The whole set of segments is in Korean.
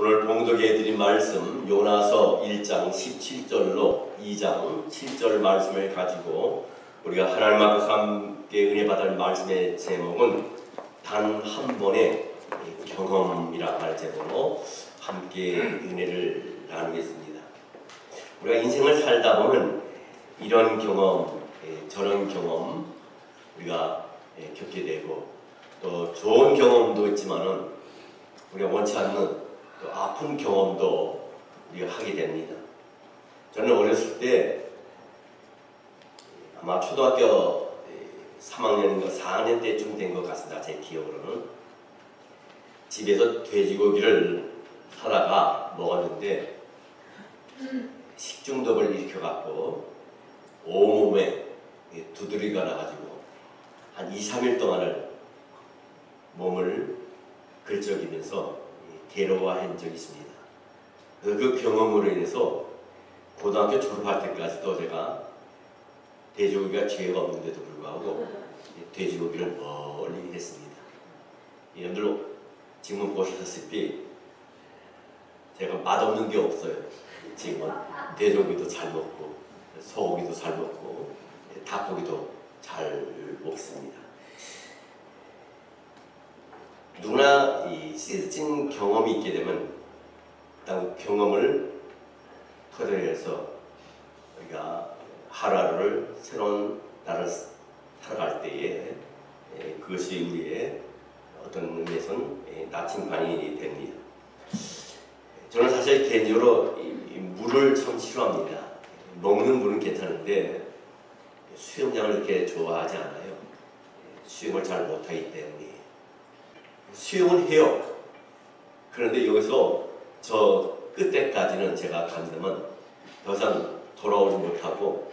오늘 봉독해 드린 말씀 요나서 1장 17절로 2장 7절 말씀을 가지고 우리가 하나님 앞에서 함께 은혜 받을 말씀의 제목은 단 한 번의 경험이라 할 제목으로 함께 은혜를 나누겠습니다. 우리가 인생을 살다 보면 이런 경험, 저런 경험 우리가 겪게 되고 또 좋은 경험도 있지만은 우리가 원치 않는 또 아픈 경험도 우리가 하게 됩니다. 저는 어렸을 때 아마 초등학교 3학년인가 4학년 때쯤 된 것 같습니다. 제 기억으로는 집에서 돼지고기를 사다가 먹었는데 식중독을 일으켜갖고 온몸에 두드리가 나가지고 한 2-3일 동안을 몸을 긁적이면서 괴로워한 적이 있습니다. 그 경험으로 인해서 고등학교 졸업할 때까지도 제가 돼지고기가 죄가 없는데도 불구하고 돼지고기를 멀리 했습니다. 여러분들 지금 보시다시피 제가 맛없는 게 없어요. 지금은 돼지고기도 잘 먹고 소고기도 잘 먹고 닭고기도 잘 먹습니다. 누구나 이 시즌 경험이 있게 되면 그 경험을 토대로 해서 우리가 하루하루를 새로운 날을 살아갈 때에 그것이 우리의 어떤 의미에서는 나침반이 됩니다. 저는 사실 개인적으로 이 물을 참 싫어합니다. 먹는 물은 괜찮은데 수영장을 이렇게 좋아하지 않아요. 수영을 잘 못하기 때문에. 수영을 해요. 그런데 여기서 저 끝에까지는 제가 간다면 더 이상 돌아오지 못하고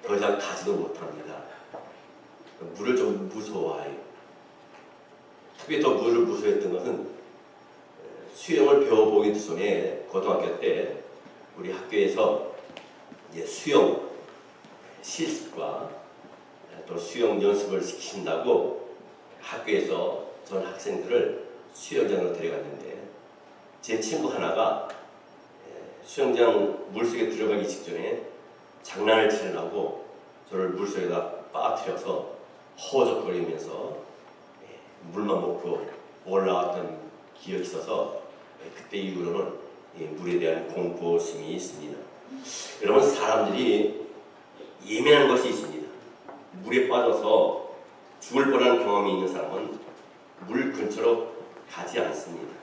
더 이상 가지도 못합니다. 물을 좀 무서워해요. 특히 더 물을 무서워했던 것은 수영을 배워보기 전에 고등학교 때 우리 학교에서 이제 수영 실습과 또 수영 연습을 시킨다고 학교에서 전 학생들을 수영장으로 데려갔는데 제 친구 하나가 수영장 물속에 들어가기 직전에 장난을 치려고 저를 물속에다 빠뜨려서 허우적거리면서 물만 먹고 올라왔던 기억이 있어서 그때 이후로는 물에 대한 공포심이 있습니다. 여러분, 사람들이 예민한 것이 있습니다. 물에 빠져서 죽을 뻔한 경험이 있는 사람은 물 근처로 가지 않습니다.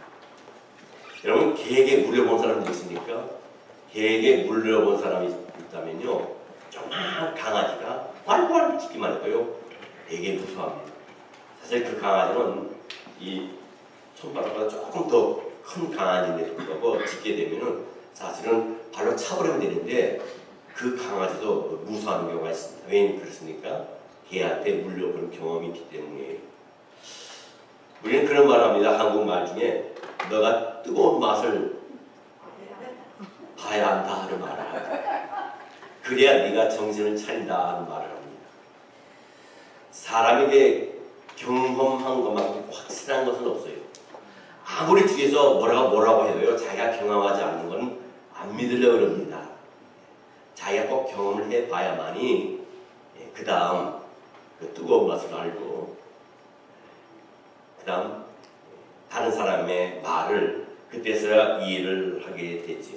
여러분, 개에게 물려본 사람이 있습니까? 개에게 물려본 사람이 있다면요, 조그만 강아지가 활활 짖기만 해도요 되게 무서워합니다. 사실 그 강아지는 이 손바닥보다 조금 더 큰 강아지인데도 불구하고 짖게 되면은 사실은 발로 차버리면 되는데 그 강아지도 무서워하는 경우가 있습니다. 왜 그렇습니까? 개한테 물려본 경험이 있기 때문에. 우리는 그런 말을 합니다. 한국말 중에 너가 뜨거운 맛을 봐야 한다 하는 말을 합니다. 그래야 네가 정신을 차린다 하는 말을 합니다. 사람에게 경험한 것만큼 확실한 것은 없어요. 아무리 뒤에서 뭐라고 해도요, 자기가 경험하지 않는 건 안 믿으려고 그럽니다. 자기가 꼭 경험을 해봐야만이 그 다음 그 뜨거운 맛을 알고 그 다음 다른 사람의 말을 그때서야 이해를 하게 되죠.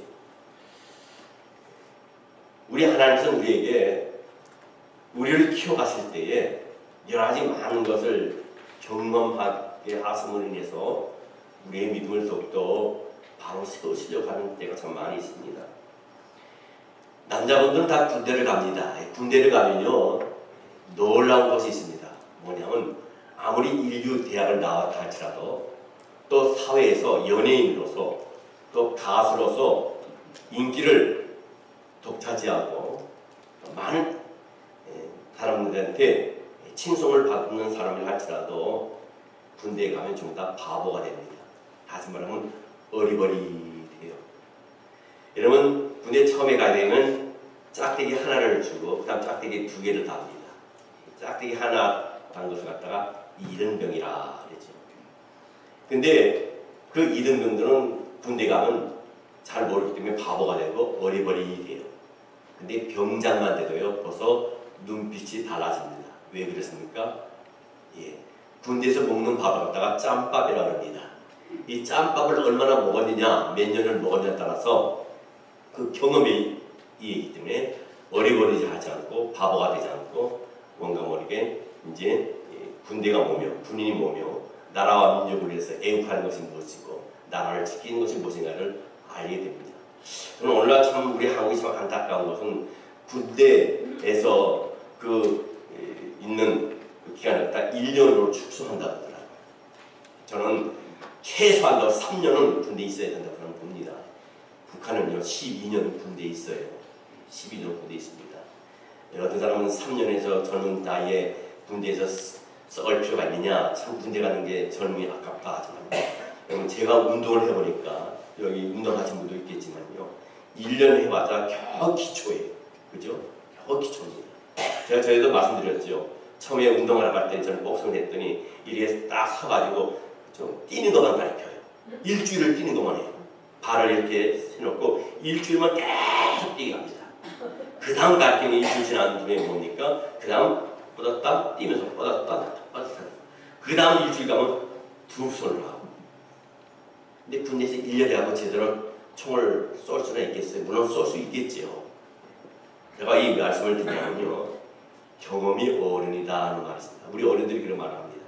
우리 하나님께서 우리에게 우리를 키워가실 때에 여러 가지 많은 것을 경험하게 하심으로 인해서 우리의 믿음을 더욱더 바로 세우시려고 하는 때가 참 많이 있습니다. 남자분들은 다 군대를 갑니다. 군대를 가면요 놀라운 것이 있습니다. 뭐냐면 아무리 인류 대학을 나왔다 할지라도 또 사회에서 연예인으로서 또 가수로서 인기를 독차지하고 많은 사람들한테 칭송을 받는 사람을 할지라도 군대에 가면 좀 다 바보가 됩니다. 다시 말하면 어리버리해요. 여러분, 군대 처음에 가야 되면 짝대기 하나를 주고 그 다음 짝대기 2개를 답니다. 짝대기 하나 단 것을 갖다가 이등병이라 그랬죠. 근데 그 이등병들은 군대 가면 잘 모르기 때문에 바보가 되고 어리버리 돼요. 근데 병장만 돼도요 벌써 눈빛이 달라집니다. 왜 그렇습니까? 예, 군대에서 먹는 밥을 갖다가 짬밥이라고 합니다. 이 짬밥을 얼마나 먹었느냐, 몇 년을 먹었느냐에 따라서 그 경험이 이기 때문에 어리버리지 하지 않고 바보가 되지 않고 뭔가 모르게 이제 군대가 뭐며 군인이 뭐며 나라와 민족을 위해서 애국하는 것이 무엇이고 나라를 지키는 것이 무엇인가를 알게 됩니다. 저는 오늘날 참 우리 한국이 참 안타까운 것은 군대에서 있는 기간을 딱 1년으로 축소한다고 하더라고요. 저는 최소한도 3년은 군대에 있어야 된다고 저는 봅니다. 북한은요 12년 군대에 있어요. 12년 군대에 있습니다. 어떤 사람은 3년에서 젊은 나이에 군대에서 썩을 필요가 있느냐, 참 군대 가는 게 젊음이 아깝다 하지만 여러분 제가 운동을 해보니까 여기 운동하신 분도 있겠지만요 1년 해봤자 겨우 기초예요. 그죠? 겨우 기초입니다. 제가 저희도 말씀드렸죠. 처음에 운동하러 갈 때 저는 복싱을 했더니 이렇게 딱 서가지고 좀 뛰는 것만 가르쳐요. 일주일을 뛰는 것만 해요. 발을 이렇게 세놓고 일주일만 계속 뛰게 합니다. 그 다음 가르치는 일주일 지난 뒤에 뭡니까? 그 다음 뻗었다 뛰면서 뻗었다 그 다음 일주일 가면 두 손을 하고. 근데 군대에서 1년에 하고 제대로 총을 쏠 수는 있겠어요? 물론 쏠 수 있겠지요. 제가 이 말씀을 드리냐면요 경험이 어른이다 하는 말이 있습니다. 우리 어른들이 그런 말을 합니다.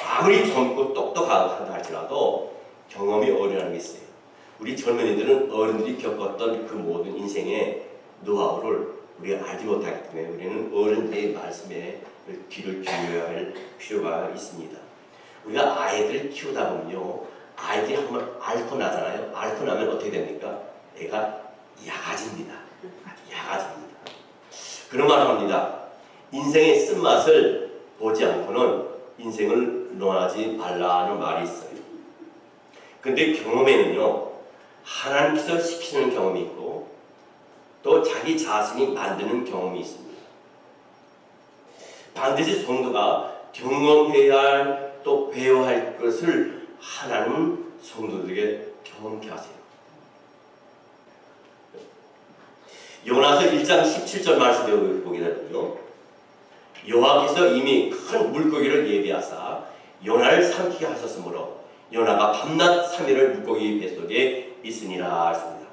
아무리 젊고 똑똑하다 할지라도 경험이 어른이라는 게 있어요. 우리 젊은이들은 어른들이 겪었던 그 모든 인생의 노하우를 우리가 알지 못하기 때문에 우리는 어른들의 말씀에 귀를 기울여야 할 필요가 있습니다. 우리가 아이들을 키우다 보면요 아이들이 한번 앓고 나잖아요. 앓고 나면 어떻게 됩니까? 애가 야가집니다. 야가집니다. 그런 말을 합니다. 인생의 쓴맛을 보지 않고는 인생을 논하지 말라는 말이 있어요. 근데 경험에는요 하나님께서 시키는 경험이 있고 또 자기 자신이 만드는 경험이 있습니다. 반드시 성도가 경험해야 할 또 배워야 할 것을 하나님은 성도들에게 경험케 하세요. 요나서 1장 17절 말씀을 보게 되면요 여호와께서 이미 큰 물고기를 예비하사 요나를 삼키게 하셨으므로 요나가 밤낮 3일을 물고기 뱃속에 있으니라 했습니다.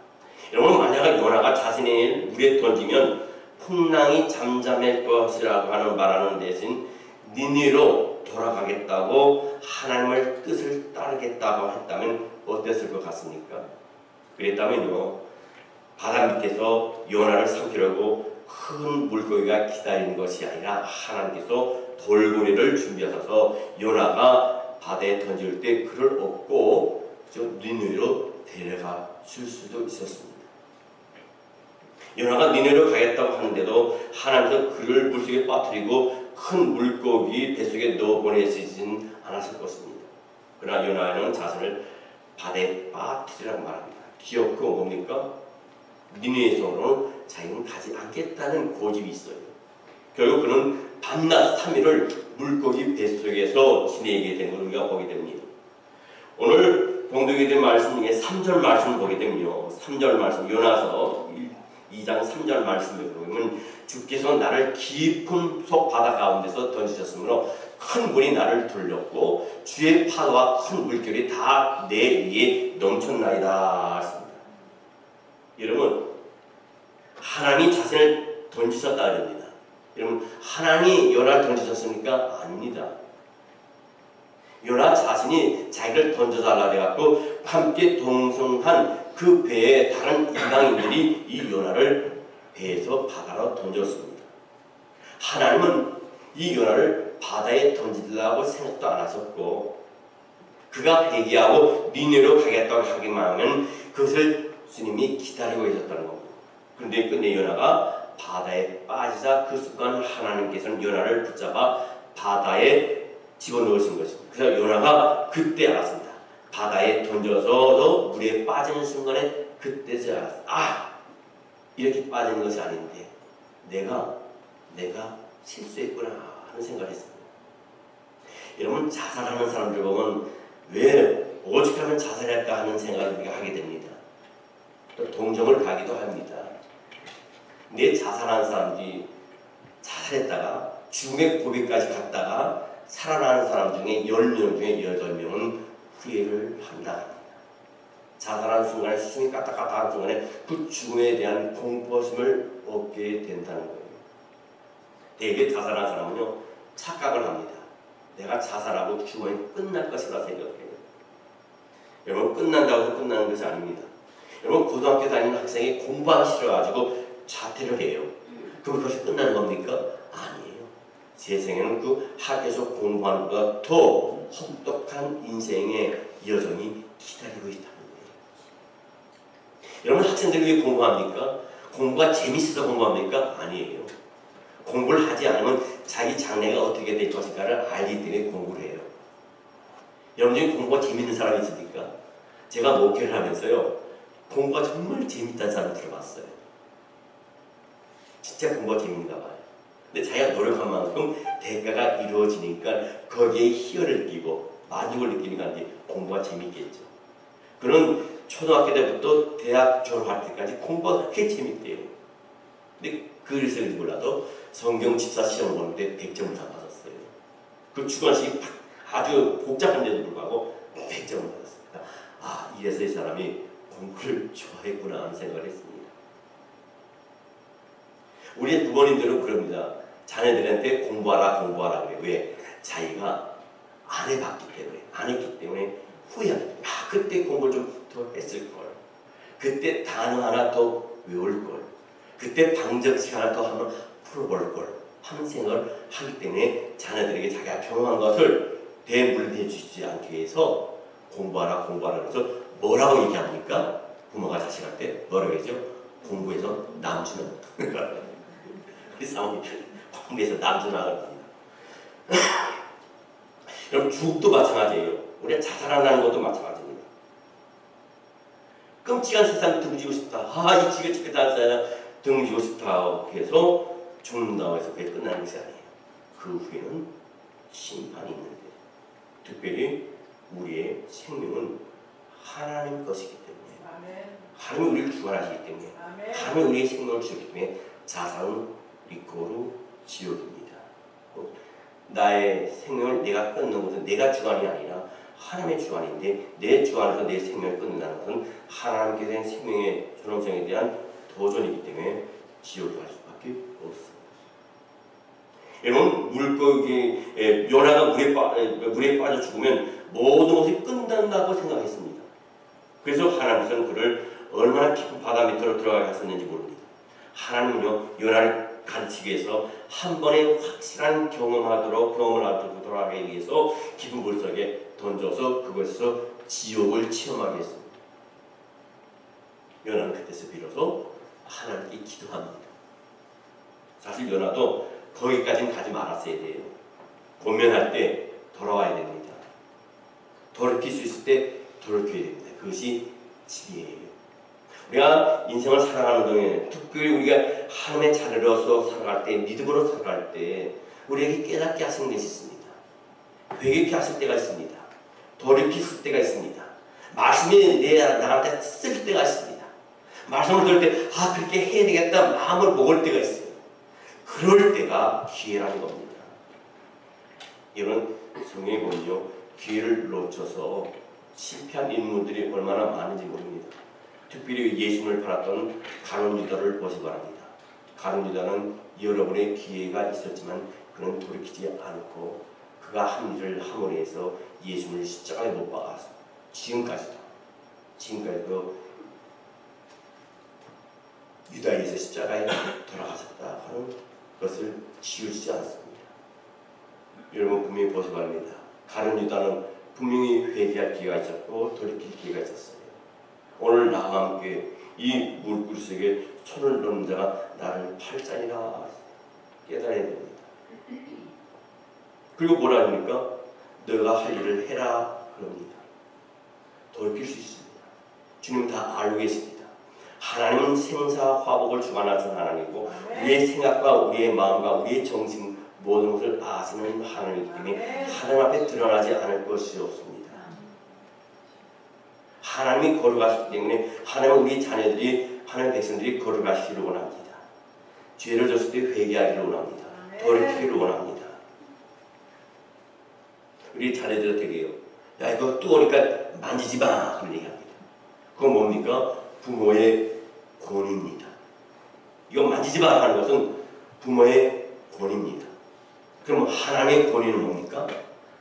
여러분 만약 요나가 자신의 물에 던지면 풍랑이 잠잠할 것이라고 하는 말하는 대신 니느웨로 돌아가겠다고 하나님의 뜻을 따르겠다고 했다면 어땠을 것 같습니까? 그랬다면요 바다 밑에서 요나를 삼키려고 큰 물고기가 기다리는 것이 아니라 하나님께서 돌고래를 준비하셔서 요나가 바다에 던질 때 그를 업고 니느웨로 데려가 줄 수도 있었습니다. 요나가 니느웨로 가겠다고 하는데도 하나님께서 그를 물속에 빠뜨리고 큰 물고기 뱃속에 넣어보내시진 않았을 것입니다. 그러나 요나는 자신을 바다에 빠뜨리라고 말합니다. 기억그 뭡니까? 니느웨에서는 자기는 가지 않겠다는 고집이 있어요. 결국 그는 밤낮 3일을 물고기 뱃속에서 지내게 된 걸 우리가 보게 됩니다. 오늘 봉독에 된 말씀 중에 3절 말씀을 보게 되면요 3절 말씀 요나서 2장 3절 말씀을 보면 주께서 나를 깊은 속 바다 가운데서 던지셨으므로 큰 물이 나를 돌렸고 주의 파도와 큰 물결이 다 내 위에 넘쳤나이다 했습니다. 여러분 하나님이 자신을 던지셨다 합니다. 여러분 하나님이 요나를 던지셨습니까? 아닙니다. 요나 자신이 자기를 던져달라 해갖고 함께 동성한 그 배에 다른 이방인들이 이 요나를 배에서 바다로 던졌습니다. 하나님은 이 요나를 바다에 던지려고 생각도 안 하셨고 그가 회개하고 니느웨로 가겠다고 하기만 하면 그것을 주님이 기다리고 계셨다는 겁니다. 그런데 끝내 요나가 바다에 빠지자 그 순간 하나님께서는 요나를 붙잡아 바다에 집어넣으신 것입니다. 그래서 요나가 그때 알았습니다. 바다에 던져서 물에 빠지는 순간에 그때서 알았어요. 아! 이렇게 빠지는 것이 아닌데 내가 실수했구나 하는 생각을 했습니다. 여러분 자살하는 사람들 보면 왜 오죽 하면 자살할까 하는 생각을 우리가 하게 됩니다. 또 동정을 가기도 합니다. 내 자살한 사람들이 자살했다가 죽음의 고비까지 갔다가 살아나는 사람 중에 10명 중에 8명은 후회를 한다 합니다. 자살하는 순간에 숨이 까딱까딱하는 순간에 그 죽음에 대한 공포심을 얻게 된다는 거예요. 대개 자살한 사람은요, 착각을 합니다. 내가 자살하고 죽으면 끝날 것이라 생각해요. 여러분, 끝난다고 해서 끝나는 것이 아닙니다. 여러분, 고등학교 다니는 학생이 공부하기 싫어가지고 자퇴를 해요. 그럼 그것이 끝나는 겁니까? 아니에요. 제 생에는 그 학교에서 공부하는 것보다 더 혹독한 인생의 여정이 기다리고 있다는 거예요. 여러분, 학생들이 왜 공부합니까? 공부가 재밌어서 공부합니까? 아니에요. 공부를 하지 않으면 자기 장래가 어떻게 될 것인가를 알기 때문에 공부를 해요. 여러분 중에 공부가 재밌는 사람이 있습니까? 제가 목회를 하면서요, 공부가 정말 재밌다는 사람을 들어봤어요. 진짜 공부가 재밌는가 봐요. 근데 자기가 노력한 만큼 대가가 이루어지니까 거기에 희열을 느끼고 만족을 느끼니까 이제 공부가 재밌겠죠. 그런 초등학교 때부터 대학 졸업할 때까지 공부가 그렇게 재밌대요. 근데 그래서인지 몰라도 성경 집사 시험을 보는데 100점을 다 받았어요. 그 주관식이 아주 복잡한데도 불구하고 100점을 받았습니다. 아, 이래서 이 사람이 공부를 좋아했구나 하는 생각을 했습니다. 우리 부모님들은 그럽니다. 자녀들한테 공부하라 그래요. 왜? 자기가 안 해봤기 때문에, 안 했기 때문에 후회하기 때문에, 아, 그때 공부를 좀 더 했을걸, 그때 단어 하나 더 외울걸, 그때 방정식 하나 더 한번 풀어볼걸 하는 생각을 하기 때문에 자녀들에게 자기가 경험한 것을 대물림해 주지 않기 위해서 공부하라 그래서 뭐라고 얘기합니까? 부모가 자식한테 뭐라고 하죠? 공부해서 남주는 그래서 공부해서 남주나 그럽니다. 여러분, 죽도 마찬가지예요. 우리가 자살한다는 것도 마찬가지입니다. 끔찍한 세상 등지고 싶다. 아, 이 죽여 죽겠다는 사람 등지고 싶다 해서 죽는다고 해서 그게 끝나는 것이 아니에요. 그 후에는 심판이 있는데, 특별히 우리의 생명은 하나님 것이기 때문에, 하나님이 우리를 주관하시기 때문에, 하나님이 우리의 생명을 주기 때문에 자살은 리코르 지옥입니다. 나의 생명을 내가 끊는 것은 내가 주관이 아니라 하나님의 주관인데, 내 주관에서 내 생명을 끊는다는 것은 하나님께 대한 생명의 존엄성에 대한 도전이기 때문에 지옥에 갈 수밖에 없습니다. 여러분, 물고기 요나가 물에 빠져 죽으면 모든 것이 끝난다고 생각했습니다. 그래서 하나님께서는 그를 얼마나 깊은 바다 밑으로 들어가게 하셨는지 모릅니다. 하나님은요, 요나를 가르치기 위해서 한 번에 확실한 경험을 하도록 돌아가기 위해서 깊은 물속에 던져서 그것에서 지옥을 체험하게 했습니다. 요나는 그때서 비로소 하나님께 기도합니다. 사실 요나도 거기까지는 가지 말았어야 돼요. 권면할 때 돌아와야 됩니다. 돌이킬 수 있을 때 돌이켜야 됩니다. 그것이 지혜예요. 우리가 인생을 살아가는 동안, 특별히 우리가 하나님의 자녀로서 살아갈 때, 믿음으로 살아갈 때 우리에게 깨닫게 하시는 것이 있습니다. 회개케 하실 때가 있습니다. 돌이킬 때가 있습니다. 말씀이 나한테 쓸 때가 있습니다. 말씀을 들을 때, 아, 그렇게 해야 되겠다 마음을 먹을 때가 있어요. 그럴 때가 기회라는 겁니다. 이런 성경에 보면요, 기회를 놓쳐서 실패한 인물들이 얼마나 많은지 모릅니다. 특별히 예수님을 팔았던 가룟 유다를 보시 바랍니다. 가룟 유다는 여러분의 기회가 있었지만 그는 돌이키지 않고 그가 한 일을 함으로 해서 예수님을 십자가에 못 박아서 지금까지도 유다에서 십자가에 돌아가셨다 하는 것을 지우지 않습니다. 여러분, 분명히 보시 바랍니다. 가룟 유다는 분명히 회개할 기회가 있었고 돌이킬 기회가 있었어요. 오늘 나와 함께 이 물구리 속에 손을 넣는 자가 나를 팔자니라 깨달아야 됩니다. 그리고 뭐라 합니까? 너가 할 일을 해라 그럽니다. 돌이킬 수 있습니다. 주님은 다 알고 계십니다. 하나님은 생사화복을 주관하시는 하나님이고 우리의 생각과 우리의 마음과 우리의 정신 모든 것을 아시는 하나님이기 때문에 하나님 앞에 드러나지 않을 것이 없습니다. 하나님이 거룩하시기 때문에 하나님은 우리 자녀들이 하나님 백성들이 거룩하시기를 원합니다. 죄를 졌을 때 회개하기를 원합니다. 돌이키기를 원합니다. 우리 자녀들에게요. 야 이거 뜨거우니까 만지지 마. 그런 얘기합니다. 그건 뭡니까? 부모의 권위입니다. 이거 만지지 마 하는 것은 부모의 권위입니다. 그럼 하나님의 권위는 뭡니까?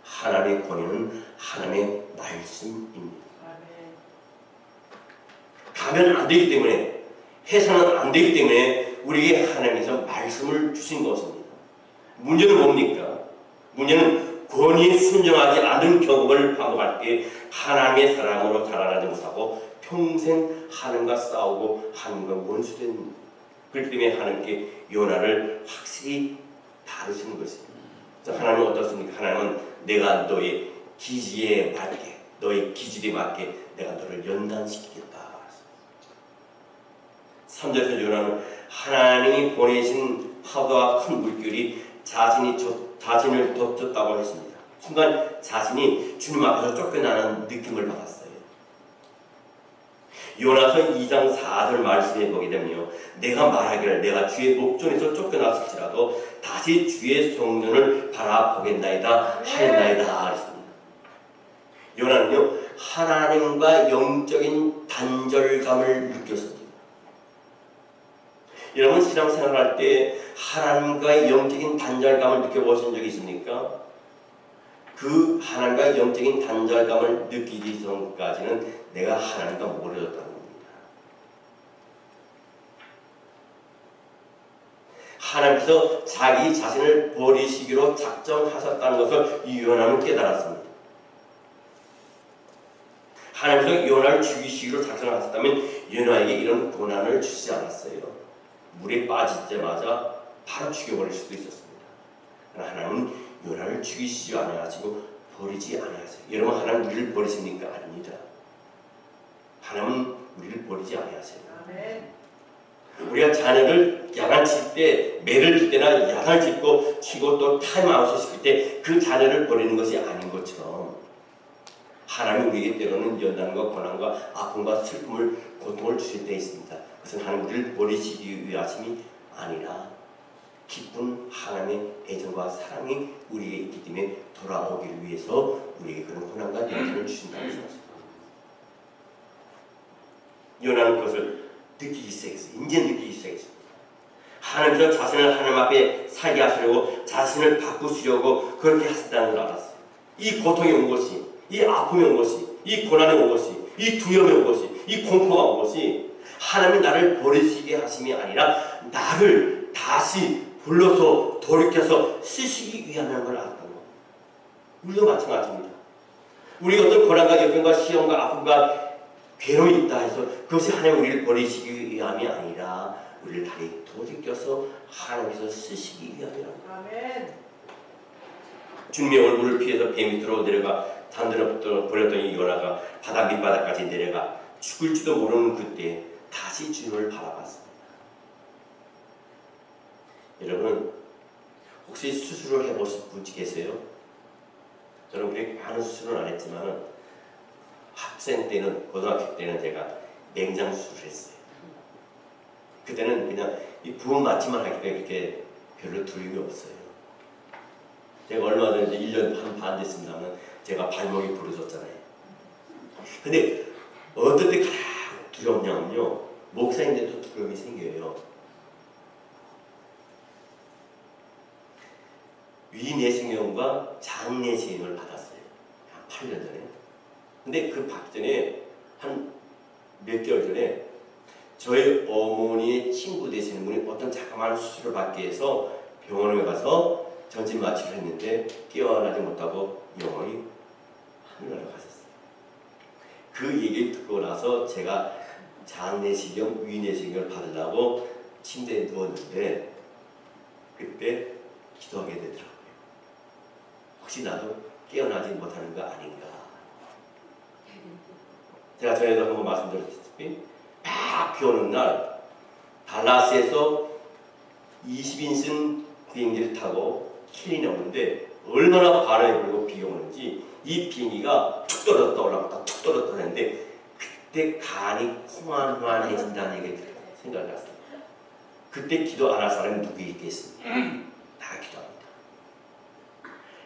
하나님의 권위는 하나님의 말씀입니다. 가면 안 되기 때문에, 해서는 안 되기 때문에 우리에게 하나님께서 말씀을 주신 것입니다. 문제는 뭡니까? 문제는 권위에 순종하지 않은 경험을 반복할 때 하나님의 사랑으로 자라나지 못하고 평생 하나님과 싸우고 하나님과 원수된, 그렇기 때문에 하나님께 요나를 확실히 다루시는 것입니다. 하나님은 어떻습니까? 하나님은 내가 너의 기지에 맞게, 너의 기질에 맞게 내가 너를 연단시키겠다. 3절에서 요나는 하나님이 보내신 파도와 큰 물결이 자신을 덮쳤다고 했습니다. 순간 자신이 주님 앞에서 쫓겨나는 느낌을 받았어요. 요나서 2장 4절 말씀에 보게 되면요, 내가 말하기를 내가 주의 목전에서 쫓겨났을지라도 다시 주의 성전을 바라보겠나이다 하였나이다 했습니다. 요나는요, 하나님과 영적인 단절감을 느꼈습니다. 여러분 신앙생활할 때 하나님과의 영적인 단절감을 느껴보신 적이 있습니까? 그 하나님과의 영적인 단절감을 느끼기 전까지는 내가 하나님과 멀어졌다는 겁니다. 하나님께서 자기 자신을 버리시기로 작정하셨다는 것을 이 요나는 깨달았습니다. 하나님께서 요나를 죽이시기로 작정하셨다면 요나에게 이런 고난을 주시지 않았어요. 물에 빠지자마자 바로 죽여버릴 수도 있었습니다. 하나님은 요나를 죽이시지 아니하시고 버리지 아니하세요. 여러분 하나님 우리를 버리십니까? 아닙니다. 하나님은 우리를 버리지 아니하세요. 우리가 자녀를 야간칠 때, 매를 칠 때나 야간을 치고 또 타임아웃을 시킬 때 그 자녀를 버리는 것이 아닌 것처럼 하나님 우리에게 때로는 연단과 고난과 아픔과 슬픔을, 고통을 주실 때 있습니다. 그것은 하나님 우리를 버리시기 위하심이 아니라 기쁜 하나님의 애정과 사랑이 우리에게 있기 때문에 돌아오기를 위해서 우리에게 그런 고난과 연단을 주신다는 것입니다. 요나는 그것을 느끼기 시작했어요. 이제 느끼기 시작했습니다. 하나님께서 자신을 하나님 앞에 살게 하시려고, 자신을 바꾸시려고 그렇게 하셨다는 걸 알았어요. 이 고통이 온 것이, 이 아픔이 온 것이, 이 고난이 온 것이, 이 두려움이 온 것이, 이 공포가 온 것이 하나님이 나를 버리시게 하심이 아니라 나를 다시 불러서 돌이켜서 쓰시기 위함이라는 걸 알았던 겁니다. 우리도 마찬가지입니다. 우리가 어떤 고난과 역경과 시험과 아픔과 괴로움이 있다 해서 그것이 하나님 우리를 버리시기 위함이 아니라 우리를 다시 돌이켜서 하나님께서 쓰시기 위함이라는 겁니다. 주님의 얼굴을 피해서 배 밑으로 내려가 잔들어 버렸더니 요나가 바다 밑바닥까지 내려가 죽을지도 모르는 그때 다시 주님을 바라봤습니다. 여러분 혹시 수술을 해보신 분 계세요? 저는 그렇게 많은 수술은 안 했지만 학생 때는, 고등학교 때는 제가 맹장 수술을 했어요. 그때는 그냥 이 부분 맞춤만 하기 때문에 그렇게 별로 두려움이 없어요. 제가 얼마 전에 1년 반 됐습니다만 제가 발목이 부러졌잖아요. 근데 어떨 때 가장 두렵냐면요, 목사인데도 두려움이 생겨요. 위내시경과 장내시경을 받았어요. 한 8년 전에. 근데 그 받기 전에 한 몇 개월 전에 저희 어머니의 친구 되시는 분이 어떤 자그마한 수술을 받기 위해서 병원에 가서 전신 마취를 했는데 깨어나지 못하고 영원히 하늘나라 가셨어요. 그 얘기를 듣고 나서 제가 장내시경, 위내시경을 받으려고 침대에 누웠는데 그때 기도하게 되더라고요. 혹시 나도 깨어나지 못하는 거 아닌가. 제가 전에도 한번 말씀드렸다시피 막 비 오는 날 달라스에서 20인승 비행기를 타고 킬린에 오는데 얼마나 바람이 불고 비가 오는지 이 비행기가 툭 떨어졌다 올라갔다 툭 떨어졌다 했는데 그때 간이 호환해진다는 얘기를 생각을 했어요. 그때 기도 안 할 사람이 누구 있겠습니까? 다 기도합니다.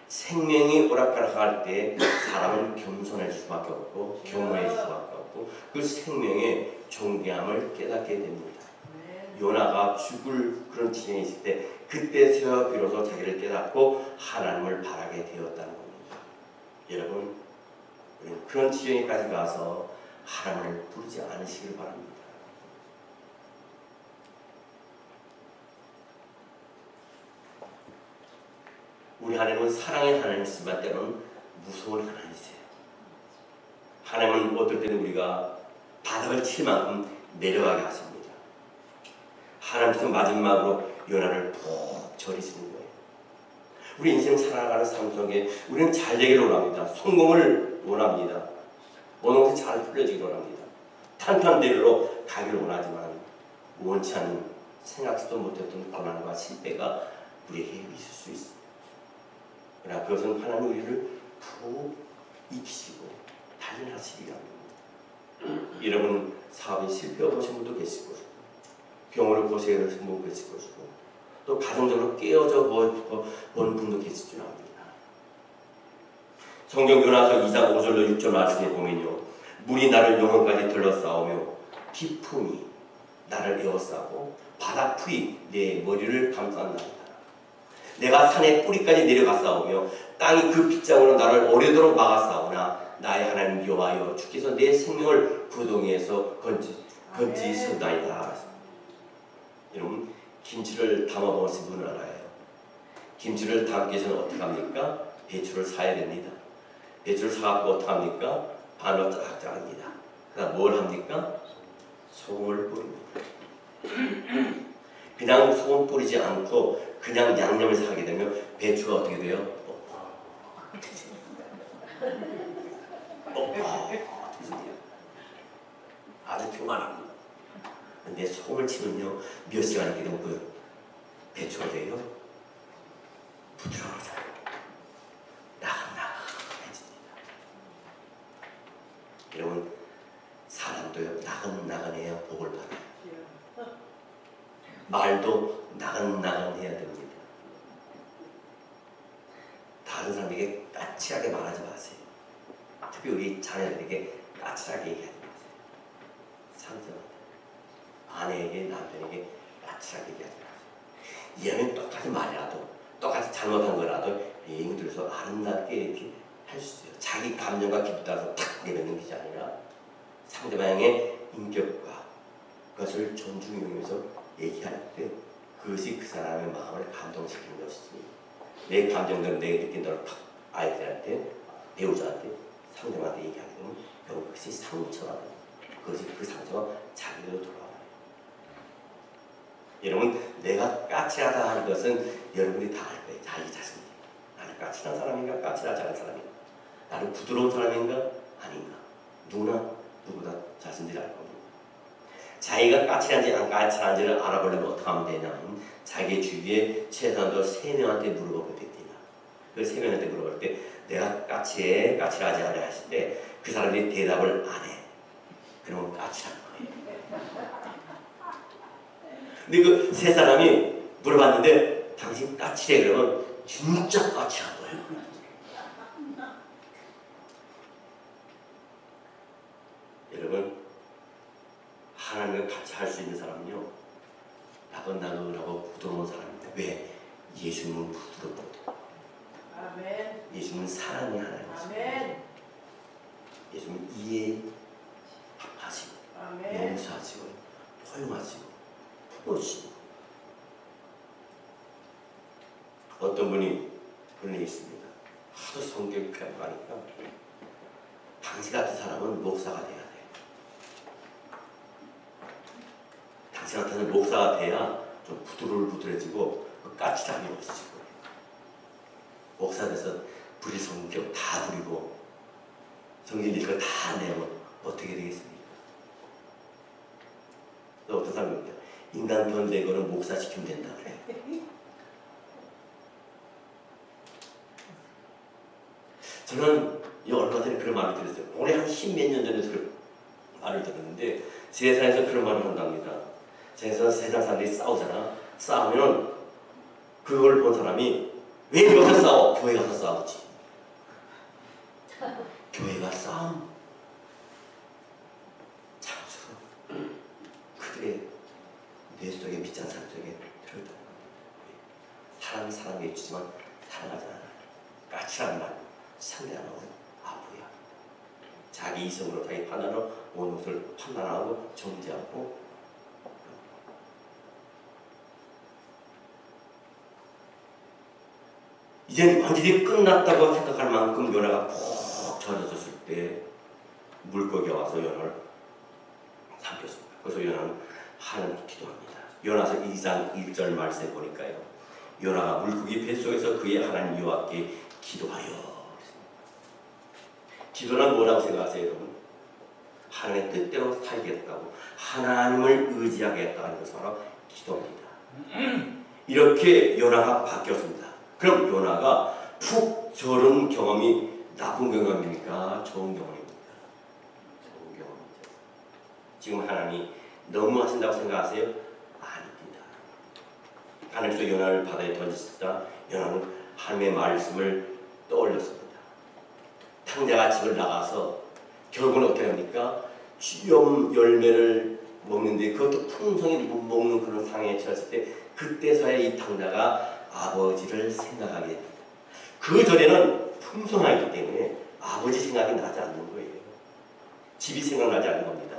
생명이 오락가락할 때 사람은 겸손해질 수밖에 없고 경외해질 수밖에 없고 그 생명의 존귀함을 깨닫게 됩니다. 요나가 죽을 그런 지경에 있을 때 그때서야 비로소 자기를 깨닫고 하나님을 바라게 되었다는 겁니다. 여러분, 우리는 그런 지경에까지 가서 하나님을 부르지 않으시길 바랍니다. 우리 하나님은 사랑의 하나님이지만 때로는 무서운 하나님이세요. 하나님은 어떨 때는 우리가 바닥을 칠 만큼 내려가게 하십니다. 하나님께서 마지막으로 요나를 푹 절이시는 거예요. 우리 인생 살아가는 삶 속에 우리는 잘 되기를 원합니다. 성공을 원합니다. 모든 것이 잘 풀려지기를 원합니다. 탄탄대로로 가기를 원하지만 원치 않는 생각지도 못했던 고난과 실패가 우리에게 있을 수 있습니다. 그러나 그것은 하나님 우리를 푹 익히시고 단련하시기가 합니다. 여러분 사업에 실패해 보신 분도 계실 것이고 병으로 고생하신 분도 계실 것이고 또 가정적으로 깨어져 본 분도 계실 줄 압니다. 성경 요나서 2장 5절로 6절 말씀에 보면요, 물이 나를 영혼까지 들러싸우며 깊음이 나를 에워싸고 바다 풀이 내 머리를 감쌌나이다. 내가 산의 뿌리까지 내려가싸우며 땅이 그 빗장으로 나를 오래도록 막아싸우나 나의 하나님 여호와여 주께서 내 생명을 구덩이에서 건지신다이다. 여러분 김치를 담아 먹으신 분은 알아요. 김치를 담기 위해서는 어떻게 합니까? 배추를 사야 됩니다. 배추를 사갖고 어떻게 합니까? 반으로 쫙 자릅니다. 그다음 뭘 합니까? 소금을 뿌립니다. 그냥 소금 뿌리지 않고 그냥 양념을 하게 되면 배추가 어떻게 돼요? 아주 교만합니다. 근데 소금을 치면요 몇 시간 있게 되면 그 배추가 돼요? 부드러워져요. 나긋나긋해집니다. 여러분 사람도요 나긋나긋해야 복을 받아요. 말도 나긋나긋해야 됩니다. 다른 사람에게 까칠하게 말하지 마세요. 특히 우리 자녀들에게 까칠하게 얘기하지 마세요. 상대방한테, 아내에게, 남편에게 까칠하게 얘기하지 마세요. 이왕이면 똑같이 말이라도, 똑같이 잘못한 거라도 예행 들어서 아름답게 이렇게 할 수 있어요. 자기 감정과 기분 따라서 탁 내뱉는 것이 아니라 상대방의 인격과 그것을 존중해 여기면서 얘기할 때 그것이 그 사람의 마음을 감동시키는 것이지, 내 감정대로 내가 느낀 대로 탁 아이들한테, 배우자한테, 상대방한테 얘기하게 되면 결국 그것이 상처가 돼요. 그것이 그 상처가 자기로 돌아와요. 여러분 내가 까칠하다 하는 것은 여러분이 다 알 거예요. 자기 자신이. 나는 까칠한 사람인가 까칠하지 않은 사람인가, 나는 부드러운 사람인가 아닌가, 누구나 자신들이 알 겁니다. 자기가 까칠한지 안 까칠한지를 알아보려면 어떻게 하면 되냐면 자기 주위에 최소한도 3명한테 물어보게 됩니다. 그 3명한테 물어볼 때 내가 까칠하지 않아 하실 때 그 사람이 대답을 안 해. 그러면 까칠한 거예요. 근데 그 3사람이 물어봤는데 당신 까칠해 그러면 진짜 까칠한 거예요. 여러분 하나님과 같이 할 수 있는 사람은요 나긋나긋하고 부드러운 사람입니다. 왜? 예수님은 부드럽거든요. 아멘. 예수님은 사랑의 하나님이십니다. 예수님은 이해하시고 용서하시고 포용하시고 품어주시고. 어떤 분이 그런 얘기 있습니다. 하도 성격이 가니까 당신 같은 사람은 목사가 돼야 돼. 당신 같은 목사가 돼야 좀 부드러워지고 까칠함이 없어지고, 목사 돼서 부릴 성격 다 부리고 성질 낼 거 다 내면 어떻게 되겠습니까? 또 어떤 사람입니다. 인간 변대거는 목사 시키면 된다 그래. 저는 얼마 전에 그런 말을 들었어요. 올해 한 10몇 년 전에 그런 말을 들었는데 세상에서 그런 말을 한답니다. 세상 사람들이 싸우잖아. 싸우면 그걸 본 사람이 왜 여기서 싸워? 교회 가서 싸우지. 교회가 싸움. 참수로 그들의 뇌 속에 밑장 사람 속에 들어있다는 겁니다. 사람이 사람을 해주지만 사랑하지 않아. 까칠한 말, 상대하는 건 아부야. 자기 이성으로 자기 판단으로 모든 것을 판단하고 정지하고 이제 완전히 끝났다고 생각할 만큼 요나가 푹 젖어졌을 때 물고기가 와서 요나를 삼켰습니다. 그래서 요나는 하나님께 기도합니다. 요나서 2장 1절 말씀에 보니까요. 요나가 물고기 뱃속에서 그의 하나님 여호와께 기도하여. 기도는 뭐라고 생각하세요, 여러분? 하나님의 뜻대로 살겠다고 하나님을 의지하겠다는 것을 바로 기도입니다. 이렇게 요나가 바뀌었습니다. 그럼 요나가 푹 졸은 경험이 나쁜 경험입니까? 좋은 경험입니까? 좋은 경험이죠. 지금 하나님이 너무 하신다고 생각하세요? 아닙니다. 하나님께서 요나를 바다에 던지시자 요나는 하나님의 말씀을 떠올렸습니다. 탕자가 집을 나가서 결국은 어떻게 합니까? 쥐염 열매를 먹는데 그것도 풍성히 못 먹는 그런 상황에 처했을 때 그때서야 이 탕자가 아버지를 생각하게 됩니다. 그 전에는 풍성하기 때문에 아버지 생각이 나지 않는 거예요. 집이 생각나지 않는 겁니다.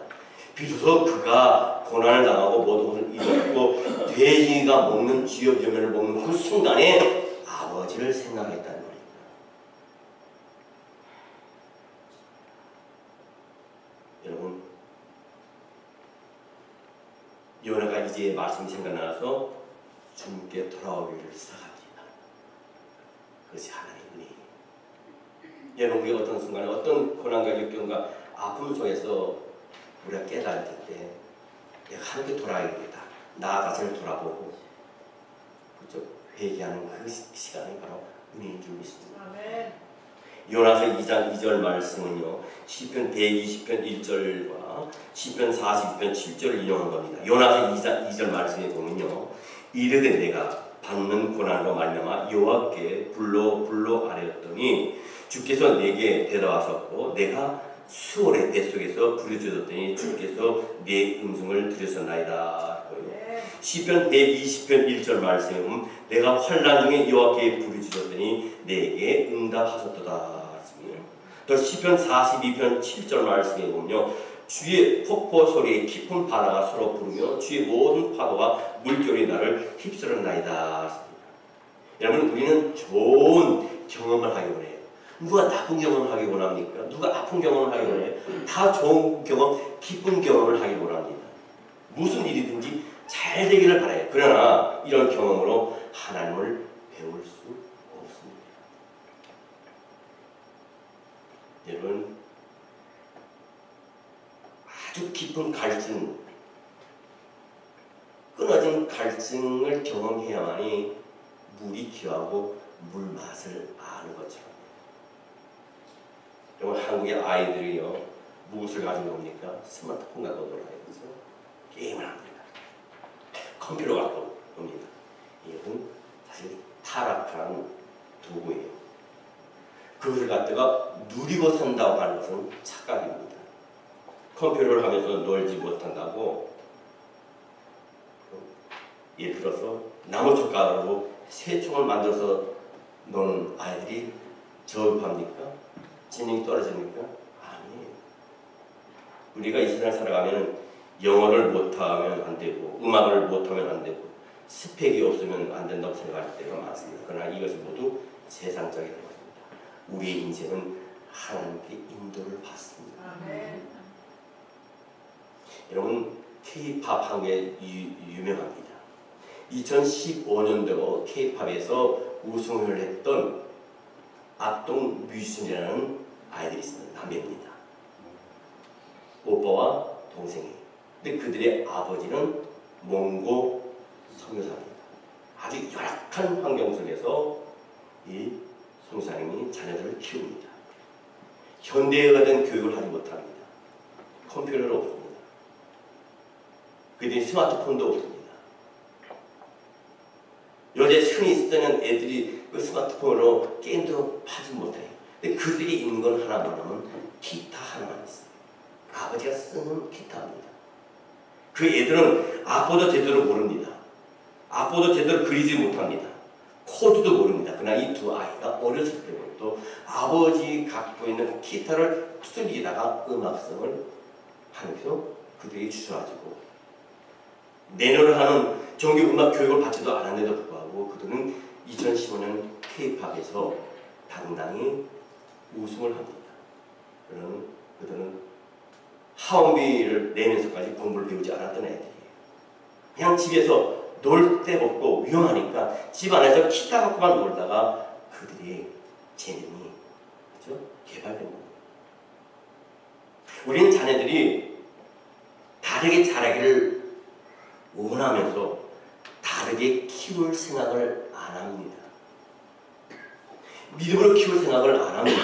비로소 그가 고난을 당하고 모든 것을 잃었고 돼지가 먹는 쥐염 열매를 먹는 그 순간에 아버지를 생각했다는 거예요. 여러분, 요나가 이제 말씀이 생각나서 주님께 돌아오기를 시작합니다. 그것이 하나님의 은혜예요. 여러분, 우리가 어떤 순간에 어떤 고난과 역경과 아픔 속에서 우리가 깨달을 때 내가 하나님께 돌아야겠다. 나 자신을 돌아보고 그렇죠? 회개하는 그 시간이 바로 은혜인 줄 믿습니다. 아멘. 요나서 2장 2절 말씀은요. 시편 120편 1절과 시편 40편 7절을 인용한 겁니다. 요나서 2절 말씀에 보면요. 이르되 내가 받는 고난으로 말미암아 여호와께 불러 아뢰었더니 주께서 내게 대답하셨고 내가 수월의 뱃속에서 부르짖었더니 주께서 내 음성을 들으셨나이다. 시편 120편 1절 말씀에 보면 내가 환난 중에 여호와께 부르짖었더니 내게 응답하셨도다. 또 시편 42편 7절 말씀에 보면요. 주의 폭포 소리에 깊은 바다가 서로 부르며 주의 모든 파도와 물결이 나를 휩쓸었나이다. 여러분, 우리는 좋은 경험을 하기 원해요. 누가 나쁜 경험을 하기 원합니까? 누가 아픈 경험을 하기 원해요? 다 좋은 경험, 기쁜 경험을 하기 원합니다. 무슨 일이든지 잘 되기를 바라요. 그러나 이런 경험으로 하나님을 배울 수 없습니다. 여러분, 아주 깊은 갈증, 끊어진 갈증을 경험해야만이 물이 귀하고 물 맛을 아는 것처럼. 여러분, 한국의 아이들이요, 무엇을 가지고 놉니까? 스마트폰 갖고 놀아요. 그래서 게임을 합니다. 컴퓨터 갖고 놉니다. 이건 사실 타락한 도구예요. 그것을 갖다가 누리고 산다고 하는 것은 착각입니다. 컴퓨터를 하면서 놀지 못한다고 예를 들어서 나무 젓가락으로 새총을 만들어서 노는 아이들이 저급합니까? 지능이 떨어집니까? 아니에요. 우리가 이 세상을 살아가면 영어를 못하면 안 되고 음악을 못하면 안 되고 스펙이 없으면 안 된다고 생각할 때가 많습니다. 그러나 이것이 모두 세상적인 것입니다. 우리의 인생은 하나님께 인도를 받습니다. 아멘. 여러분, K-팝 한국에 유명합니다. 2015년도 K-팝에서 우승을 했던 악동 뮤지션이라는 아이들이 있습니다. 남매입니다. 오빠와 동생이. 근데 그들의 아버지는 몽고 선교사입니다. 아주 열악한 환경 속에서 이 선교사님이 자녀들을 키웁니다. 현대화된 교육을 하지 못합니다. 컴퓨터도 없습니다. 그들이 스마트폰도 없습니다. 요새 흔히 쓰는 애들이 그 스마트폰으로 게임도 하지 못해요. 근데 그들이 있는 건 하나만 하면 기타 하나만 있어요. 아버지가 쓰는 기타입니다. 그 애들은 악보도 제대로 모릅니다. 악보도 제대로 그리지 못합니다. 코드도 모릅니다. 그러나 이 두 아이가 어렸을 때부터 아버지 갖고 있는 기타를 두들기다가 음악성을 하면서 그들이 주저가지고 내년을 하는 정규 음악 교육을 받지도 않았는데도 불구하고 그들은 2015년 K-팝에서 당당히 우승을 합니다. 그들은 하원비를 내면서까지 공부를 배우지 않았던 애들이에요. 그냥 집에서 놀 데 없고 위험하니까 집 안에서 기타 갖고만 놀다가 그들의 재능이 그렇죠? 개발된 겁니다. 우리는 자녀들이 다르게 자라기를 원하면서 다르게 키울 생각을 안 합니다. 믿음으로 키울 생각을 안 합니다.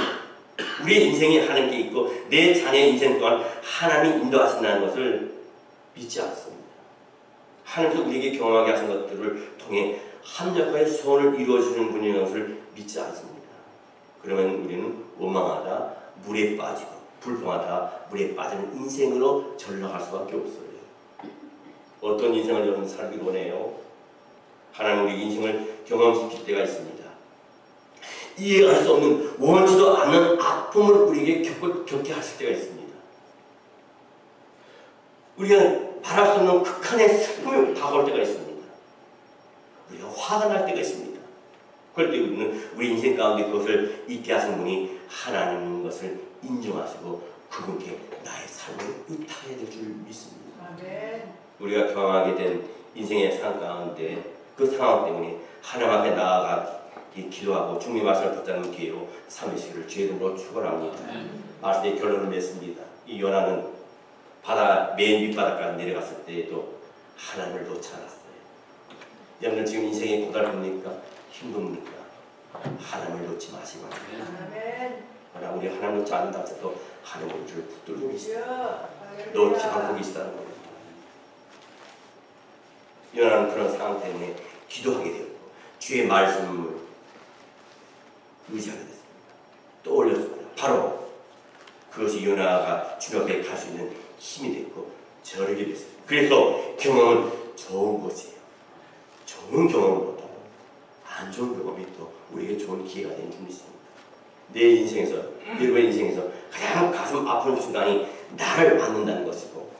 우리의 인생에 하나님께 있고 내 자녀의 인생 또한 하나님이 인도하신다는 것을 믿지 않습니다. 하나님께서 우리에게 경험하게 하신 것들을 통해 합력하여 소원을 이루어주는 분인 것을 믿지 않습니다. 그러면 우리는 원망하다 물에 빠지고 불평하다 물에 빠지는 인생으로 전락할 수밖에 없어요. 어떤 인생을 여러분 살기 원해요? 하나님 우리 인생을 경험시킬 때가 있습니다. 이해할 수 없는 원하지도 않는 아픔을 우리에게 겪게 하실 때가 있습니다. 우리가 말할 수 없는 극한의 슬픔이 다가올 때가 있습니다. 우리가 화가 날 때가 있습니다. 그럴 때 우리는 우리 인생 가운데 그것을 있게 하신 분이 하나님인 것을 인정하시고 그분께 나의 삶을 의탁해야 될 줄 믿습니다. 아멘. 우리가 경험하게 된 인생의 상황 가운데 그 상황 때문에 하나님 앞에 나아가 기도하고 주님의 말씀을 붙잡는 기회로 3일씩을 주의 이름으로 축원합니다. 말씀의 결론을 맺습니다. 이 요나는 바다 맨 밑바닥까지 내려갔을 때에도 하나님을 놓지 않았어요. 여러분 지금 인생이 고달픕니까? 힘듭니까? 하나님을 놓지 마시고 그러나 우리 하나님 놓지 않는다 해도 하나님을 우리를 붙들고 계시다. 놓지 않고 계시다는 겁니다. 요나는 그런 상황 때문에 기도하게 되었고 주의 말씀을 의지하게 됐습니다. 또 올렸습니다. 바로 그것이 요나가 주님 앞에 갈 수 있는 힘이 됐고 저르게 됐습니다. 그래서 경험은 좋은 것이에요. 좋은 경험보다는 안 좋은 경험이 또 우리에게 좋은 기회가 되는 줄 믿습니다. 내 인생에서 여러분의 인생에서 가장 가슴 아픈 순간이 나를 받는다는 것이고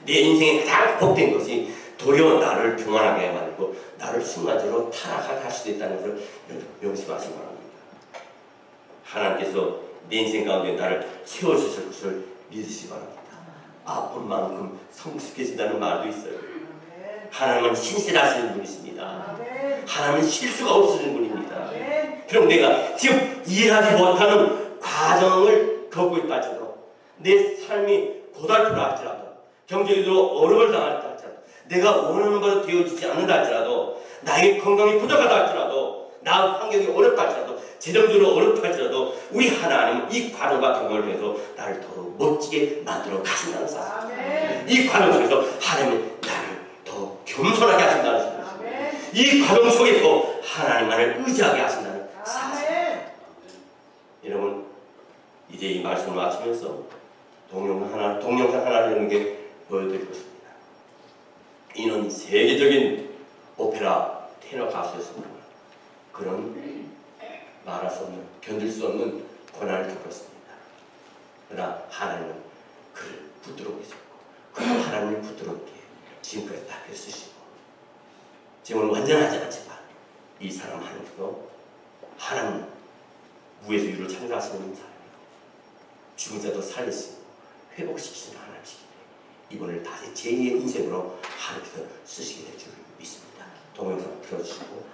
내 인생에 가장 복된 것이 도리어 나를 교만하게 만들고 나를 순간적으로 타락하게 할 수도 있다는 것을 명심하시기 바랍니다. 하나님께서 내 인생 가운데 나를 세워주실 것을 믿으시기 바랍니다. 아픈 만큼 성숙해진다는 말도 있어요. 하나님은 신실하시는 분이십니다. 하나님은 실수가 없으신 분입니다. 그럼 내가 지금 이해하지 못하는 과정을 겪고 있다 할지라도 내 삶이 고달프다 할지라도 경제적으로 어려움을 당할다 할지라도 내가 원하는 것으로 되어지지 않는다 할지라도 나의 건강이 부족하다 할지라도 나 환경이 어렵다 할지라도 재정적으로 어렵다 할지라도 우리 하나님은 이 과정과 경험을 통해서 나를 더욱 멋지게 만들어 가신다는 사실. 이 과정 속에서 하나님은 나를 더 겸손하게 하신다는 사실. 이 과정 속에서 하나님만을 의지하게 하신다는 사실. 여러분 이제 이 말씀을 마치면서 동영상 하나를 여러분께 보여드릴 것입니다. 이는 세계적인 오페라 테너 가수였습니다. 그런 말할 수 없는, 견딜 수 없는 고난을 겪었습니다. 그러나 하나님은 그를 붙들어 계셨고 그 하나님을 붙들었기에 지금까지 다 쓰시고 지금은 완전하지 않지만 이 사람 하나님께서 하나님 무에서 유를 창조하시는 사람이고 죽은 자도 살리시고 회복시키시는 하나님이시기 때문에 이번을 다시 제2의 인생으로 하나님께서 쓰시게 될 줄 믿습니다. 동영상 틀어주시고